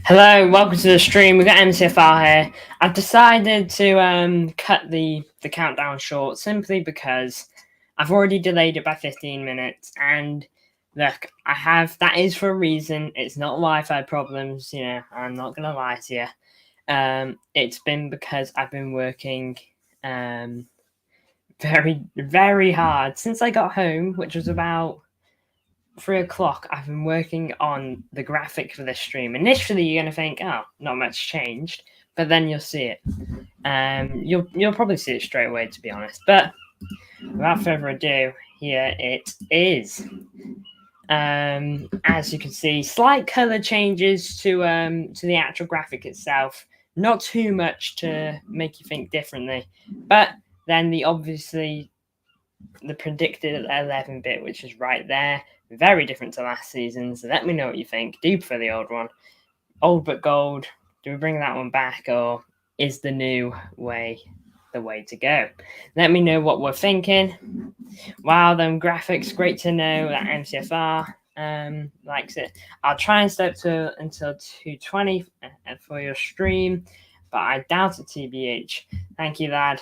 Hello, welcome to the stream. We've got MCFR here. I've decided to cut the countdown short simply because I've already delayed it by 15 minutes. And look, that is for a reason. It's not Wi-Fi problems, I'm not going to lie to you. It's been because I've been working very, very hard since I got home, which was about 3 o'clock. I've been working on the graphic for this stream. Initially, you're gonna think, "Oh, not much changed," but then you'll see it. You'll probably see it straight away, to be honest. But without further ado, here it is. As you can see, slight color changes to the actual graphic itself. Not too much to make you think differently, but then obviously the predicted 11-bit, which is right there. Very different to last season, so let me know what you think. Do you prefer the old one? Old but gold. Do we bring that one back, or is the new way the way to go? Let me know what we're thinking. Wow, them graphics, great to know that MCFR likes it. I'll try and stay up to until 2:20 for your stream, but I doubt it, TBH. Thank you, lad.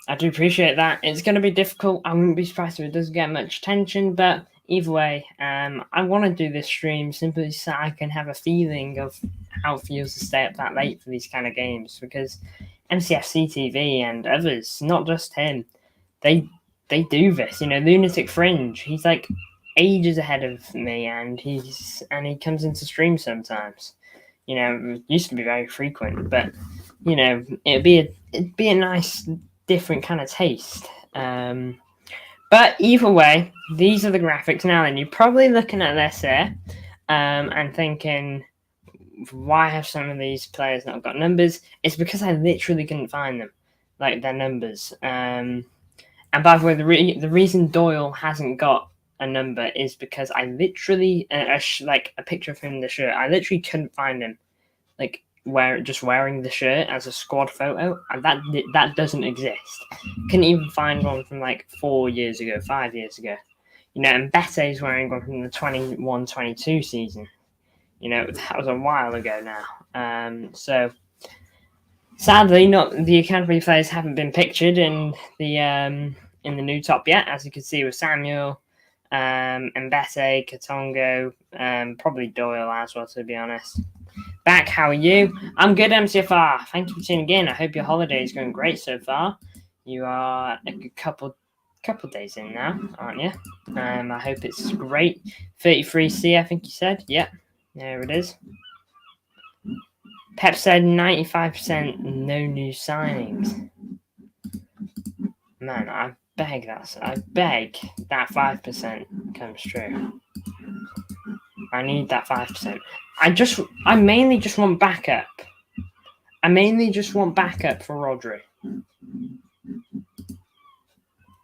I do appreciate that. It's going to be difficult. I wouldn't be surprised if it doesn't get much attention, but either way, I want to do this stream simply so I can have a feeling of how it feels to stay up that late for these kind of games, because MCFC TV and others, not just him, they do this. Lunatic Fringe, he's like ages ahead of me, and he comes into stream sometimes. It used to be very frequent, but it'd be a nice different kind of taste. But either way, these are the graphics now, and you're probably looking at this here and thinking, why have some of these players not got numbers? It's because I literally couldn't find them, like their numbers. And by the way, the reason Doyle hasn't got a number is because I literally, like a picture of him in the shirt, I literally couldn't find him, like wearing the shirt as a squad photo, and that doesn't exist. Couldn't even find one from like 4 years ago, 5 years ago. And Bette's wearing one from the 21-22 season. That was a while ago now. So sadly, not the academy players haven't been pictured in the new top yet, as you can see with Samuel, Mbete, Katongo, probably Doyle as well, to be honest. Back, how are you? I'm good, MCFR. Thank you for tuning in. I hope your holiday is going great so far. You are a good couple days in now, aren't you? I hope it's great. 33C, I think you said. Yep, there it is. Pep said 95% no new signings. Man, I beg that 5% comes true. I need that 5%. I mainly just want backup. For Rodri.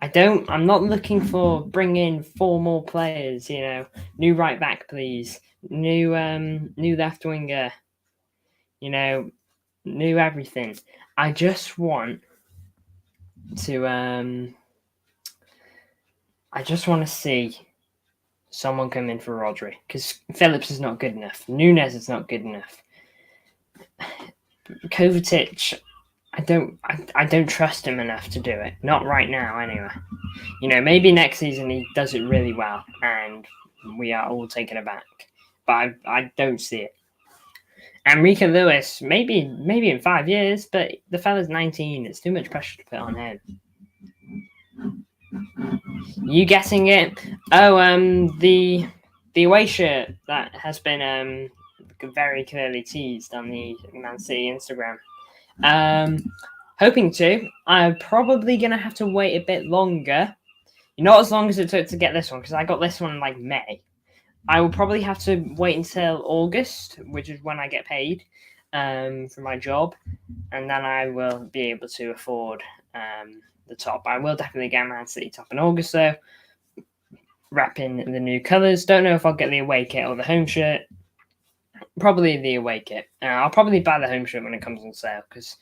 I'm not looking for bring in 4 more players, new right back, please. New left winger, new everything. I just want to see someone come in for Rodri, because Phillips is not good enough. Nunes is not good enough. Kovacic, I don't trust him enough to do it. Not right now, anyway. Maybe next season he does it really well, and we are all taken aback. But I don't see it. And Rico Lewis, maybe in 5 years, but the fella's 19. It's too much pressure to put on him. You guessing it? Oh, the away shirt that has been very clearly teased on the Man City Instagram. Hoping to. I'm probably gonna have to wait a bit longer. Not as long as it took to get this one, because I got this one in like May. I will probably have to wait until August, which is when I get paid for my job, and then I will be able to afford the top. I will definitely get Man City top in August, though. Wrapping the new colours. Don't know if I'll get the away kit or the home shirt. Probably the away kit. I'll probably buy the home shirt when it comes on sale, because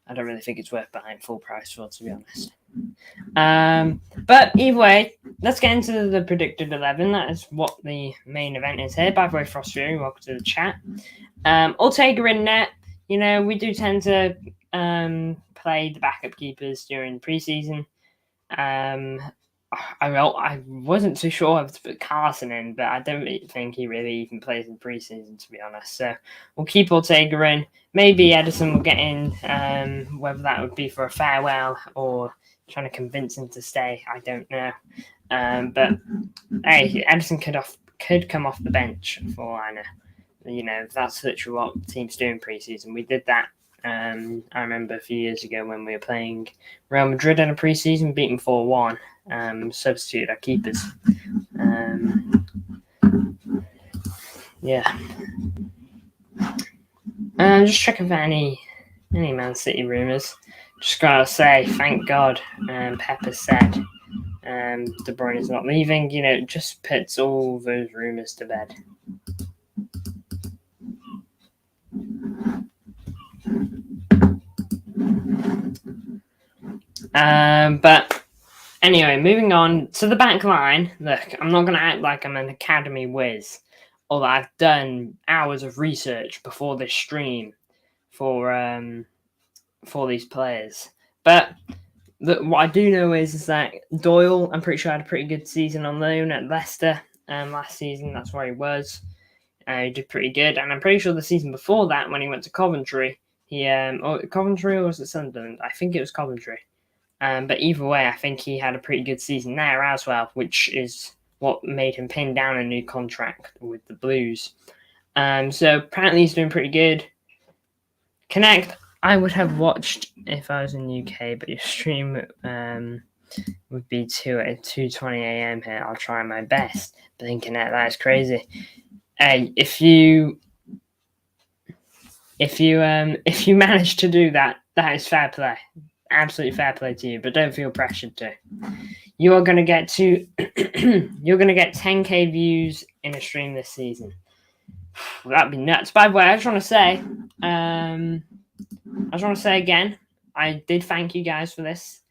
I don't really think it's worth buying full price for, to be honest. But either way, let's get into the predicted 11. That is what the main event is here. By the way, Frost Fury, welcome to the chat. Ortega in net. You know, we do tend to play the backup keepers during preseason. I wasn't too sure if to put Carson in, but I don't really think he really even plays in preseason, to be honest. So we'll keep Ortega in. Maybe Edison will get in, whether that would be for a farewell or trying to convince him to stay. I don't know. But hey, Edison could come off the bench for all I know. You know, that's literally what teams do in preseason. We did that. I remember a few years ago when we were playing Real Madrid in a preseason, beat them 4-1. Substituted our keepers. Yeah. Just checking for any Man City rumours. Just gotta say, thank God, Pepper said De Bruyne is not leaving. You know, it just puts all those rumours to bed. But anyway, moving on to the back line. Look, I'm not going to act like I'm an academy whiz, or that I've done hours of research before this stream for these players. But what I do know is that Doyle, I'm pretty sure, had a pretty good season on loan at Leicester last season. That's where he was. He did pretty good, and I'm pretty sure the season before that, when he went to Coventry, Coventry, or was it Sunderland? I think it was Coventry. But either way, I think he had a pretty good season there as well, which is what made him pin down a new contract with the Blues. So apparently he's doing pretty good. Connect, I would have watched if I was in the UK, but your stream would be 2:20 a.m. here. I'll try my best. But then Connect, that is crazy. Hey, if you manage to do that, that is fair play. Absolutely fair play to you, but don't feel pressured to. You are going to get 10k views in a stream this season. That'd be nuts. By the way, I just want to say again, I did thank you guys for this.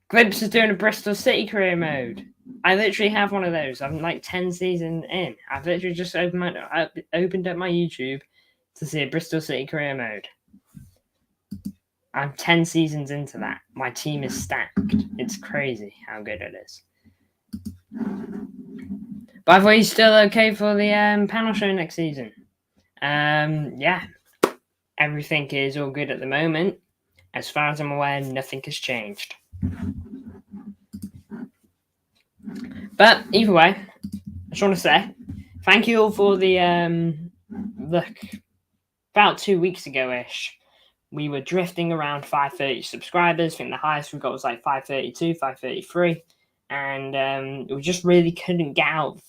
Glimpse is doing a Bristol City career mode. I literally have one of those. I'm like 10 seasons in. I've literally just opened up my YouTube to see a Bristol City career mode. I'm 10 seasons into that. My team is stacked. It's crazy how good it is. By the way, you still okay for the panel show next season? Yeah. Everything is all good at the moment. As far as I'm aware, nothing has changed. But either way, I just want to say thank you all for the look. About 2 weeks ago-ish, we were drifting around 530 subscribers. I think the highest we got was like 532, 533. And we just really couldn't get out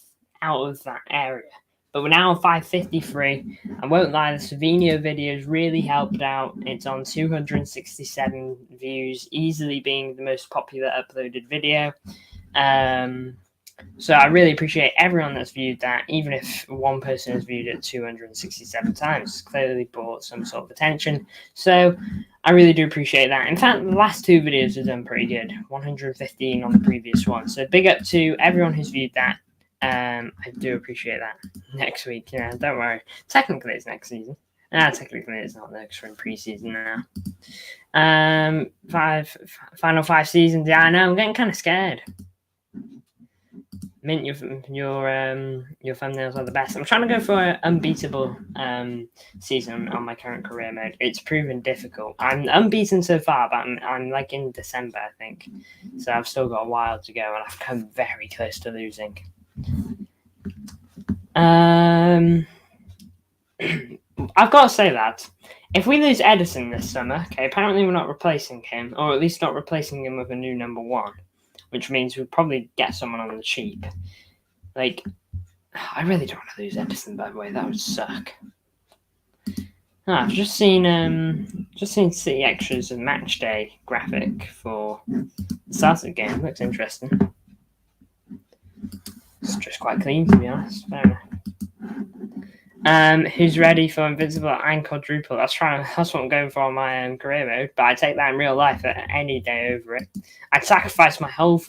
of that area. But we're now on 553. I won't lie, the Savinho videos really helped out. It's on 267 views, easily being the most popular uploaded video. So I really appreciate everyone that's viewed that, even if one person has viewed it 267 times. It's clearly brought some sort of attention. So I really do appreciate that. In fact, the last two videos have done pretty good. 115 on the previous one. So big up to everyone who's viewed that. I do appreciate that. Next week, don't worry. Technically, it's next season. Technically, it's not next. We're in preseason now. Final 5 seasons. Yeah, I know. I'm getting kind of scared. Mint, your thumbnails are the best. I'm trying to go for an unbeatable season on my current career mode. It's proven difficult. I'm unbeaten so far, but I'm like in December, I think. So I've still got a while to go, and I've come very close to losing. I've got to say that if we lose Edison this summer, okay, apparently we're not replacing him, or at least not replacing him with a new number one, which means we'll probably get someone on the cheap. Like, I really don't want to lose Edison, by the way. That would suck. I've just seen City Extras and Match Day graphic for the Celtic game. Looks interesting. It's just quite clean, to be honest. Fair enough. Who's ready for invincible and quadruple? That's what I'm going for on my career mode. But I take that in real life any day over it. I'd sacrifice my whole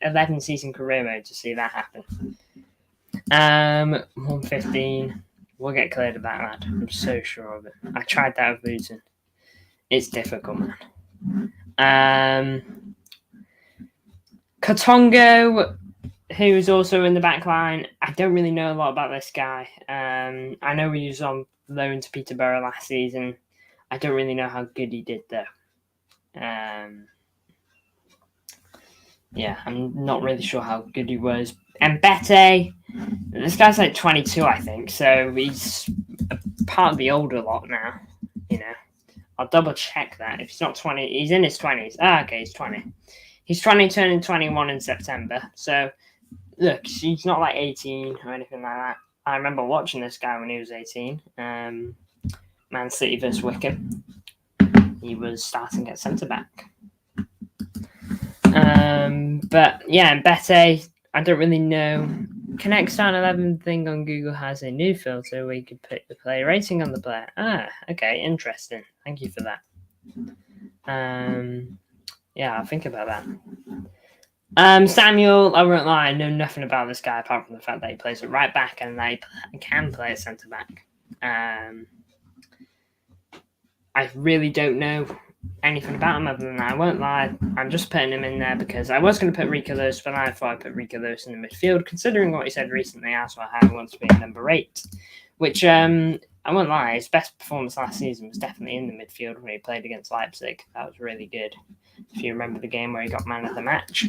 11 season career mode to see that happen. 115. We'll get cleared of that, lad. I'm so sure of it. I tried that with Luton. It's difficult, man. Katongo, who is also in the back line. I don't really know a lot about this guy. I know he was on loan to Peterborough last season. I don't really know how good he did, though. Yeah, I'm not really sure how good he was. And Bete, this guy's like 22, I think, so he's part of the older lot now, you know. I'll double check that. If he's not 20, he's in his 20s. Okay, he's 20. He's 20, turning 21 in September. So, look, he's not like 18 or anything like that. I remember watching this guy when he was 18. Man City vs Wickham. He was starting at centre-back. But, yeah, and Bete, I don't really know. Connect Start 11 thing on Google has a new filter where you could put the player rating on the player. Okay, interesting. Thank you for that. Yeah, I'll think about that. Samuel, I won't lie, I know nothing about this guy apart from the fact that he plays at right back and that he can play at centre back. I really don't know anything about him other than that. I won't lie, I'm just putting him in there because I was going to put Rico Lewis, but I thought I'd put Rico Lewis in the midfield, considering what he said recently as well, how he wants to be number 8, which I won't lie, his best performance last season was definitely in the midfield when he played against Leipzig. That was really good, if you remember the game where he got man of the match.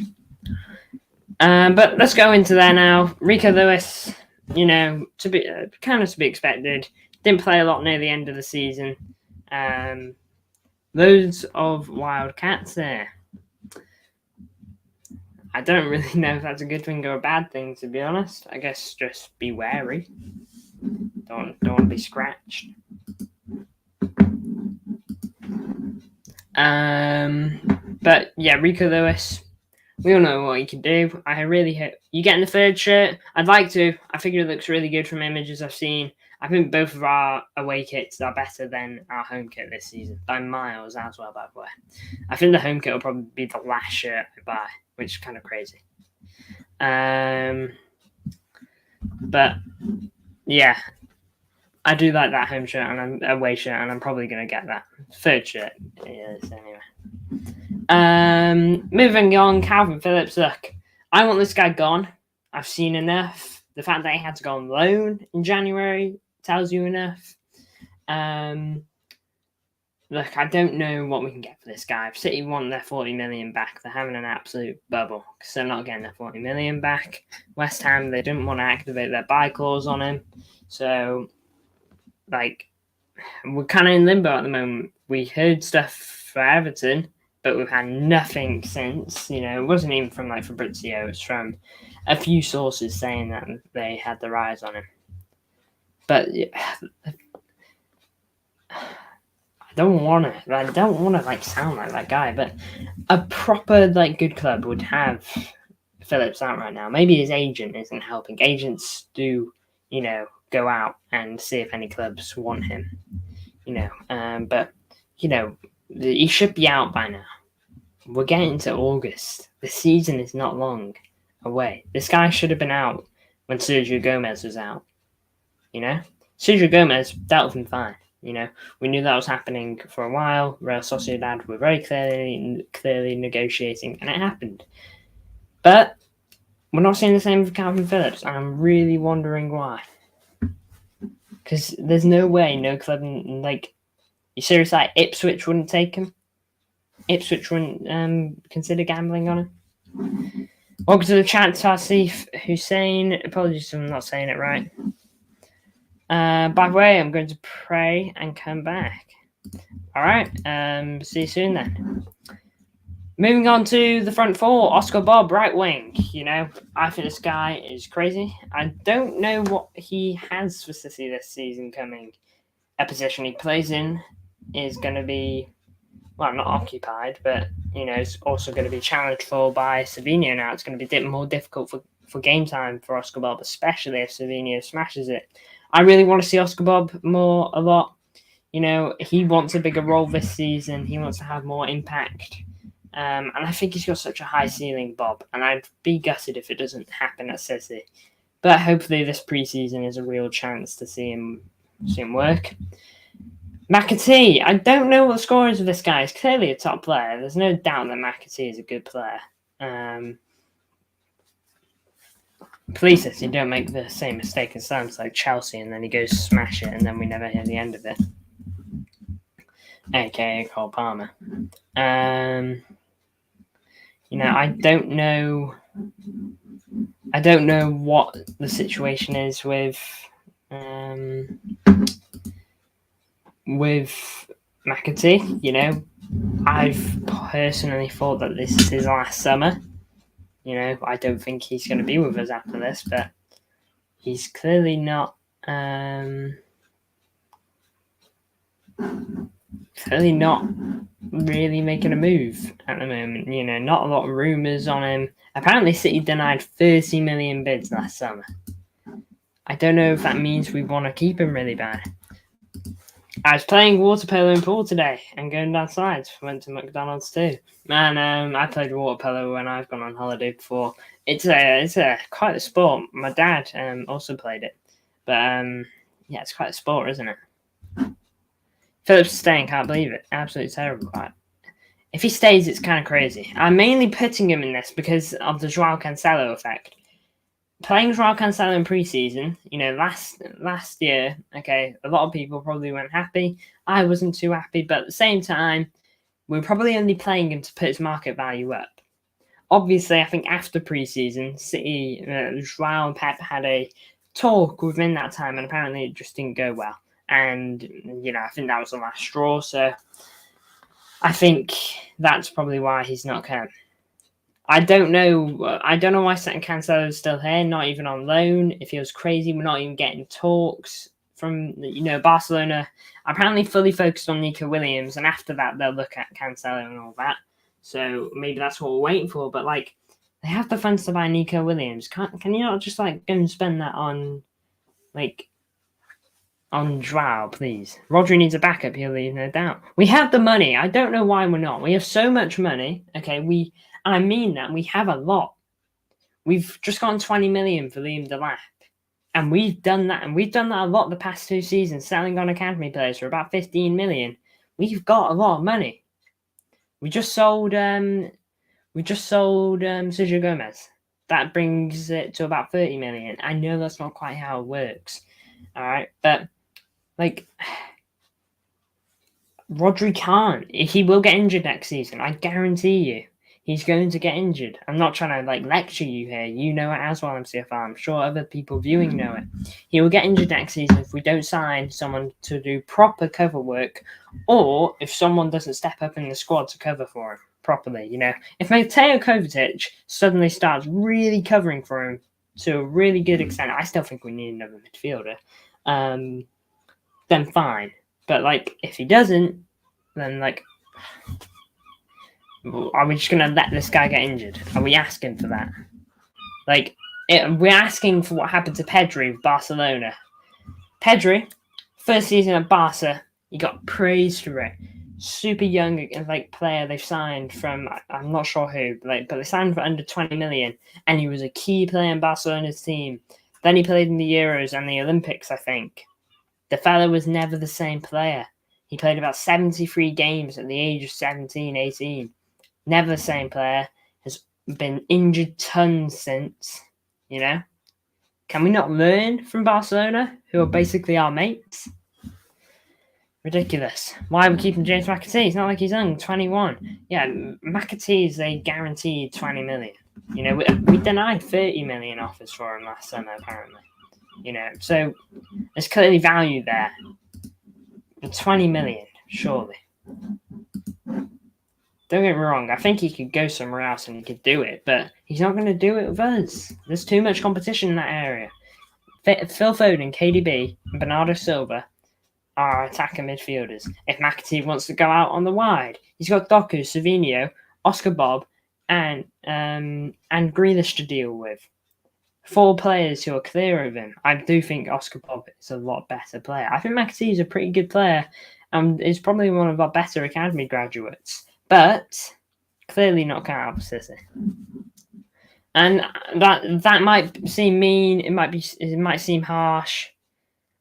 But let's go into there now. Rico Lewis, to be expected. Didn't play a lot near the end of the season. Loads of Wildcats there. I don't really know if that's a good thing or a bad thing, to be honest. I guess just be wary. Don't want to be scratched. But yeah, Rico Lewis, we all know what he can do. I really hope you get in the third shirt. I'd like to. I figure it looks really good from images I've seen. I think both of our away kits are better than our home kit this season, by miles as well, by the way. I think the home kit will probably be the last shirt I buy, which is kind of crazy. But yeah, I do like that home shirt and away shirt, and I'm probably going to get that third shirt. Yes, anyway. Moving on, Calvin Phillips. Look, I want this guy gone. I've seen enough. The fact that he had to go on loan in January tells you enough. Look, I don't know what we can get for this guy. If City want their 40 million back, they're having an absolute bubble because they're not getting their 40 million back. West Ham, they didn't want to activate their buy clause on him. So, we're kind of in limbo at the moment. We heard stuff for Everton, but we've had nothing since. It wasn't even from Fabrizio. It was from a few sources saying that they had their eyes on him. But I don't want to sound like that guy, but a proper good club would have Phillips out right now. Maybe his agent isn't helping. Agents do, go out and see if any clubs want him. But he should be out by now. We're getting to August. The season is not long away. This guy should have been out when Sergio Gomez was out. Sergio Gomez dealt with him fine. We knew that was happening for a while. Real Sociedad were very clearly negotiating, and it happened. But we're not seeing the same with Calvin Phillips, and I'm really wondering why. Because there's no way no club, you seriously, Ipswich wouldn't take him? Ipswich wouldn't consider gambling on him? Welcome to the chat, Tarsif Hussein. Apologies if I'm not saying it right. By the way, I'm going to pray and come back. All right. See you soon then. Moving on to the front four, Oscar Bob, right wing. I think this guy is crazy. I don't know what he has for City this season coming. A position he plays in is going to be, not occupied, but, it's also going to be challenged for by Savinho now. It's going to be more difficult for game time for Oscar Bob, especially if Savinho smashes it. I really want to see Oscar Bob a lot. You know, he wants a bigger role this season. He wants to have more impact. And I think he's got such a high ceiling, Bob. And I'd be gutted if it doesn't happen at City. But hopefully this preseason is a real chance to see him work. McAtee, I don't know what the score is of this guy. He's clearly a top player. There's no doubt that McAtee is a good player. Please, you don't make the same mistake as Sam's like Chelsea, and then he goes smash it, and then we never hear the end of it. AKA Cole Palmer. You know, I don't know what the situation is with McAtee. You know, I've personally thought that this is his last summer. You know, I don't think he's going to be with us after this, but he's clearly not really making a move at the moment. You know, not a lot of rumours on him. Apparently City denied 30 million bids last summer. I don't know if that means we want to keep him really bad. I was playing water polo in pool today and going down slides. Went to McDonald's too. Man, I played water polo when I've gone on holiday before. It's quite a sport. My dad also played it. But yeah, it's quite a sport, isn't it? Phillips staying, can't believe it. Absolutely terrible. If he stays, it's kind of crazy. I'm mainly putting him in this because of the Joao Cancelo effect. Playing Joao Cancelo in pre-season, you know, last year, okay, a lot of people probably weren't happy. I wasn't too happy, but at the same time, we're probably only playing him to put his market value up. Obviously, I think after pre-season, City, Joao and Pep had a talk within that time, and apparently it just didn't go well. And, you know, I think that was the last straw, so I think that's probably why he's not come. I don't know why Cancelo is still here, not even on loan. It feels crazy. We're not even getting talks from, you know, Barcelona. Apparently fully focused on Nico Williams, and after that they'll look at Cancelo and all that. So maybe that's what we're waiting for. But like, they have the funds to buy Nico Williams. Can you not just like go and spend that on Joao, please? Rodri needs a backup, he'll leave, no doubt. We have the money. I don't know why we're not. We have so much money. Okay, and I mean that, we have a lot. We've just gotten 20 million for Liam Delap. And we've done that. And we've done that a lot the past 2 seasons, selling on academy players for about 15 million. We've got a lot of money. We just sold Sergio Gomez. That brings it to about 30 million. I know that's not quite how it works. All right. But, like, Rodri can't. He will get injured next season. I guarantee you. He's going to get injured. I'm not trying to, like, lecture you here. You know it as well, MCFR. I'm sure other people viewing know it. He will get injured next season if we don't sign someone to do proper cover work, or if someone doesn't step up in the squad to cover for him properly. You know, if Mateo Kovacic suddenly starts really covering for him to a really good extent, I still think we need another midfielder. Then fine. But, like, if he doesn't, then, like, are we just going to let this guy get injured? Are we asking for that? Like, we're asking for what happened to Pedri with Barcelona. Pedri, first season at Barca, he got praised for it. Super young, like, player they've signed from, I'm not sure who, like, but they signed for under 20 million, and he was a key player in Barcelona's team. Then he played in the Euros and the Olympics, I think. The fella was never the same player. He played about 73 games at the age of 17, 18. Never the same player. Has been injured tons since, you know. Can we not learn from Barcelona, who are basically our mates? Ridiculous. Why are we keeping James McAtee? It's not like he's young, 21. Yeah, McAtee is a guaranteed 20 million. You know, we denied 30 million offers for him last summer, apparently. You know, so there's clearly value there. 20 million, surely. Don't get me wrong, I think he could go somewhere else and he could do it, but he's not going to do it with us. There's too much competition in that area. Phil Foden, KDB, and Bernardo Silva are attacking midfielders. If McAtee wants to go out on the wide, he's got Doku, Savinho, Oscar Bob, and Grealish to deal with. 4 players who are clear of him. I do think Oscar Bob is a lot better player. I think McAtee is a pretty good player and is probably one of our better academy graduates, but clearly not cut out for City. And that might seem mean. It might seem harsh,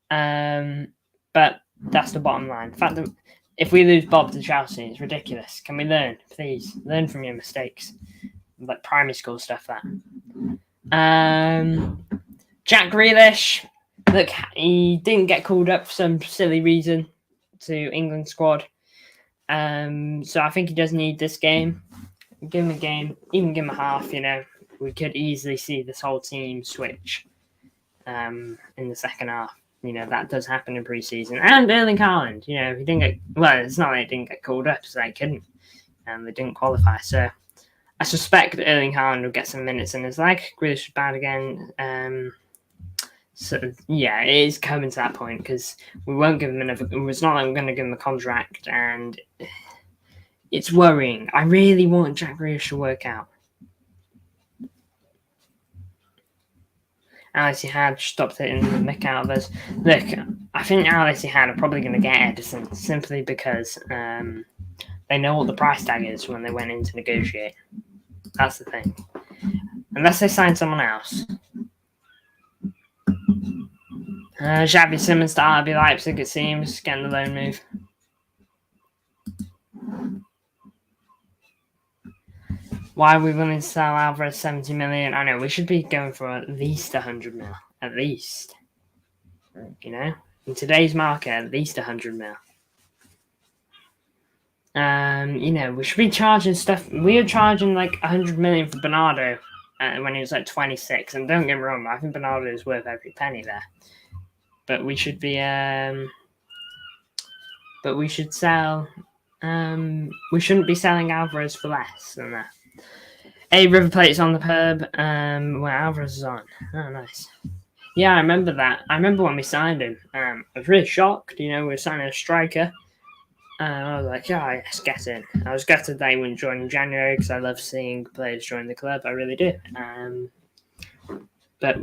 but that's the bottom line. The fact that if we lose Bob to Chelsea, it's ridiculous. Can we learn, please? Learn from your mistakes, like primary school stuff. That. Jack Grealish, look, he didn't get called up for some silly reason to England squad. So I think he does need this game. Give him a game, even give him a half. We could easily see this whole team switch in the second half. That does happen in pre-season. And Erling Haaland, he didn't get... Well, it's not like he didn't get called up, so they couldn't. And they didn't qualify. So I suspect that Erling Haaland will get some minutes in his leg. Grealish is bad again. So, yeah, it is coming to that point because we won't give him another... It's not like we're going to give him a contract, and it's worrying. I really want Jack Grealish to work out. Alex had stopped hitting the mick out of us. Look, I think Alex had are probably going to get Edison simply because they know what the price tag is when they went in to negotiate. That's the thing. Unless they sign someone else. Xavi Simons to RB Leipzig, it seems, getting the loan move. Why are we willing to sell Alvarez 70 million? I know, we should be going for at least 100 mil. At least. In today's market, at least 100 mil. We should be charging stuff. We were charging like 100 million for Bernardo when he was like 26. And don't get me wrong, I think Bernardo is worth every penny there. But we should be... but we should sell... we shouldn't be selling Alvarez for less than that. River Plate's on the pub, where Alvarez is on. Oh, nice. Yeah, I remember that. I remember when we signed him. I was really shocked. We were signing a striker. I was like, yeah, yes, get in. I was gutted that he wouldn't join in January because I love seeing players join the club. I really do. But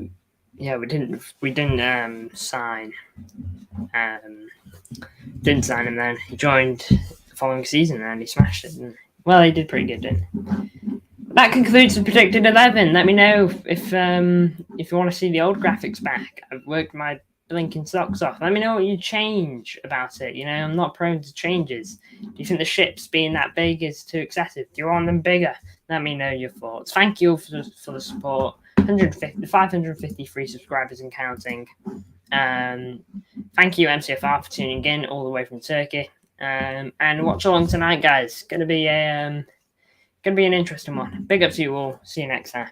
yeah, we didn't sign. Didn't sign him then. He joined the following season and he smashed it. Didn't he? Well, he did pretty good, didn't he? That concludes the predicted 11. Let me know if you want to see the old graphics back. I've worked my blinking socks off. Let me know what you change about it. I'm not prone to changes. Do you think the ships being that big is too excessive? Do you want them bigger? Let me know your thoughts. Thank you for the support. 550 free subscribers and counting. Thank you, MCFR, for tuning in all the way from Turkey. And watch along tonight, guys. Gonna be an interesting one. Big up to you all. See you next time.